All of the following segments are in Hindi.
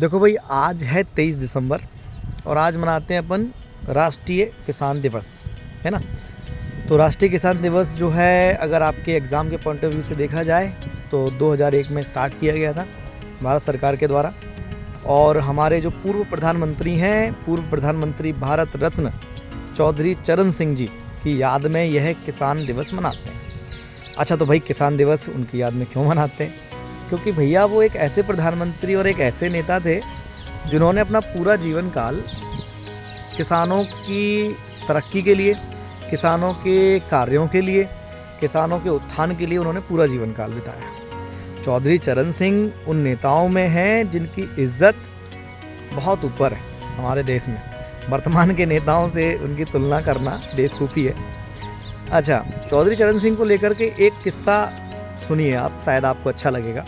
देखो भाई, आज है 23 दिसंबर और आज मनाते हैं अपन राष्ट्रीय किसान दिवस, है ना। तो राष्ट्रीय किसान दिवस जो है, अगर आपके एग्ज़ाम के पॉइंट ऑफ व्यू से देखा जाए तो 2001 में स्टार्ट किया गया था भारत सरकार के द्वारा। और हमारे जो पूर्व प्रधानमंत्री हैं, पूर्व प्रधानमंत्री भारत रत्न चौधरी चरण सिंह जी की याद में यह किसान दिवस मनाते हैं। अच्छा, तो भाई किसान दिवस उनकी याद में क्यों मनाते हैं? क्योंकि भैया वो एक ऐसे प्रधानमंत्री और एक ऐसे नेता थे जिन्होंने अपना पूरा जीवन काल किसानों की तरक्की के लिए, किसानों के कार्यों के लिए, किसानों के उत्थान के लिए उन्होंने पूरा जीवन काल बिताया। चौधरी चरण सिंह उन नेताओं में हैं जिनकी इज्जत बहुत ऊपर है हमारे देश में। वर्तमान के नेताओं से उनकी तुलना करना बेवकूफ़ी है। अच्छा, चौधरी चरण सिंह को लेकर के एक किस्सा सुनिए आप, शायद आपको अच्छा लगेगा।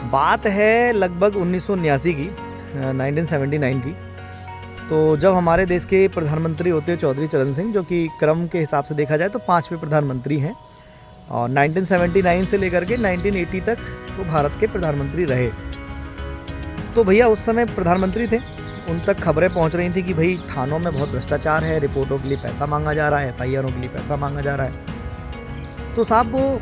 बात है लगभग 1979 की, 1979 की। तो जब हमारे देश के प्रधानमंत्री होते हैं चौधरी चरण सिंह, जो कि क्रम के हिसाब से देखा जाए तो 5वें प्रधानमंत्री हैं, और 1979 से लेकर के 1980 तक वो भारत के प्रधानमंत्री रहे। तो भैया उस समय प्रधानमंत्री थे, उन तक खबरें पहुंच रही थी कि भाई थानों में बहुत भ्रष्टाचार है, रिपोर्टों के लिए पैसा मांगा जा रहा है, FIRों के लिए पैसा मांगा जा रहा है। तो साहब वो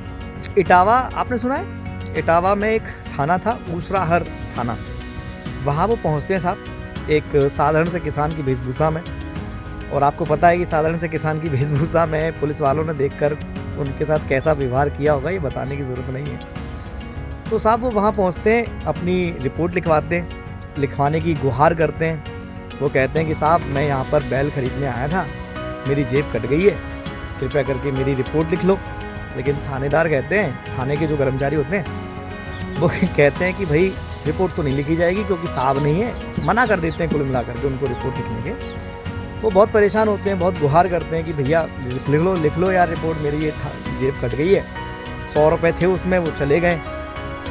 इटावा, आपने सुना है? इटावा में एक थाना था, ऊसराहर थाना। वहाँ वो पहुँचते हैं साहब एक साधारण से किसान की वेशभूषा में। और आपको पता है कि साधारण से किसान की वेशभूषा में पुलिस वालों ने देखकर उनके साथ कैसा व्यवहार किया होगा, ये बताने की ज़रूरत नहीं है। तो साहब वो वहाँ पहुँचते हैं, अपनी रिपोर्ट लिखवाते हैं, लिखवाने की गुहार करते हैं। वो कहते हैं कि साहब मैं यहाँ पर बैल खरीदने आया था, मेरी जेब कट गई है, कृपया करके मेरी रिपोर्ट लिख लो। लेकिन थानेदार कहते हैं, थाने के जो कर्मचारी होते हैं वो कहते हैं कि भाई रिपोर्ट तो नहीं लिखी जाएगी क्योंकि साहब नहीं है। मना कर देते हैं कुल मिलाकर के उनको रिपोर्ट लिखने के। वो बहुत परेशान होते हैं, बहुत गुहार करते हैं कि भैया लिख लो यार रिपोर्ट, मेरी ये जेब कट गई है। 100 रुपये थे उसमें, वो चले गए।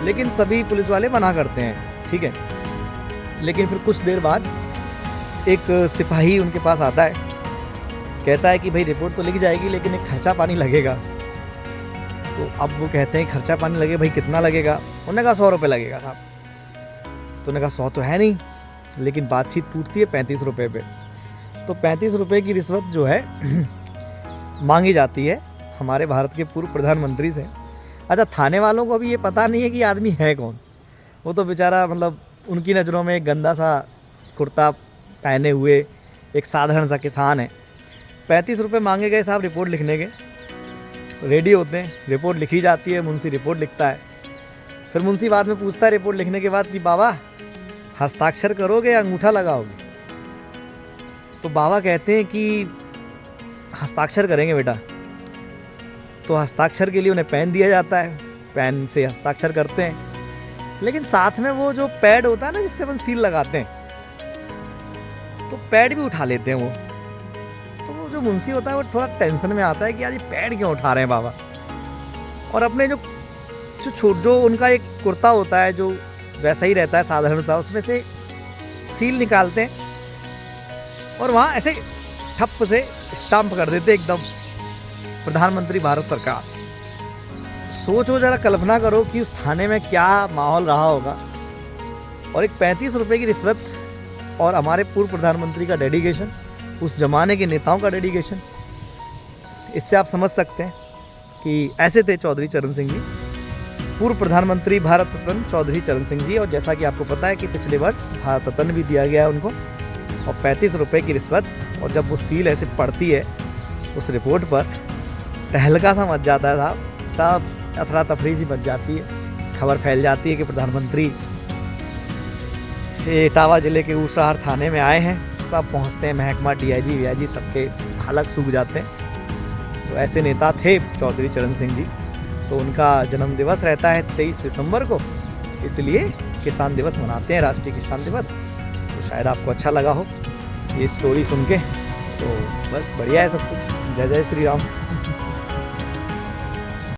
लेकिन सभी पुलिस वाले मना करते हैं, ठीक है। लेकिन फिर कुछ देर बाद एक सिपाही उनके पास आता है, कहता है कि भाई रिपोर्ट तो लिख जाएगी लेकिन एक खर्चा पानी लगेगा। तो अब वो कहते हैं खर्चा पानी लगे, भाई कितना लगेगा? उन्होंने कहा 100 रुपये लगेगा साहब। तो उन्होंने कहा 100 तो है नहीं, लेकिन बातचीत टूटती है 35 रुपये पे। तो 35 रुपये की रिश्वत जो है मांगी जाती है हमारे भारत के पूर्व प्रधानमंत्री से। अच्छा, थाने वालों को भी ये पता नहीं है कि आदमी है कौन। वो तो बेचारा, मतलब उनकी नज़रों में एक गंदा सा कुर्ता पहने हुए एक साधारण सा किसान है। 35 रुपये मांगे गए साहब रिपोर्ट लिखने के। रेडी होते हैं, रिपोर्ट लिखी जाती है, मुंशी रिपोर्ट लिखता है। फिर मुंशी बाद में पूछता है रिपोर्ट लिखने के बाद कि बाबा हस्ताक्षर करोगे या अंगूठा लगाओगे? तो बाबा कहते हैं कि हस्ताक्षर करेंगे बेटा। तो हस्ताक्षर के लिए उन्हें पेन दिया जाता है, पेन से हस्ताक्षर करते हैं। लेकिन साथ में वो जो पैड होता है ना जिससे अपन सील लगाते हैं, तो पैड भी उठा लेते हैं वो। तो वो जो मुंशी होता है वो थोड़ा टेंशन में आता है कि यार ये पैड क्यों उठा रहे हैं बाबा। और अपने जो उनका एक कुर्ता होता है जो वैसा ही रहता है साधारण सा, उसमें से सील निकालते हैं और वहाँ ऐसे ठप्प से स्टाम्प कर देते एकदम, प्रधानमंत्री भारत सरकार। सोचो जरा, कल्पना करो कि उस थाने में क्या माहौल रहा होगा। और एक 35 रुपये की रिश्वत और हमारे पूर्व प्रधानमंत्री का डेडिकेशन, उस जमाने के नेताओं का डेडिकेशन, इससे आप समझ सकते हैं कि ऐसे थे चौधरी चरण सिंह जी, पूर्व प्रधानमंत्री भारत रत्न चौधरी चरण सिंह जी। और जैसा कि आपको पता है कि पिछले वर्ष भारत रत्न भी दिया गया है उनको। और 35 रुपये की रिश्वत, और जब वो सील ऐसे पड़ती है उस रिपोर्ट पर, तहलका सा मच जाता है साहब। सब अफरा तफरी सी मच जाती है, खबर फैल जाती है कि प्रधानमंत्री इटावा ज़िले के ऊसराहर थाने में आए हैं। सब पहुंचते हैं, महकमा, DIG VIG सबके हालत सूख जाते हैं। तो ऐसे नेता थे चौधरी चरण सिंह जी। तो उनका जन्म दिवस रहता है 23 दिसंबर को, इसलिए किसान दिवस मनाते हैं, राष्ट्रीय किसान दिवस। तो शायद आपको अच्छा लगा हो ये स्टोरी सुन के। तो बस बढ़िया है सब कुछ। जय जय श्री राम।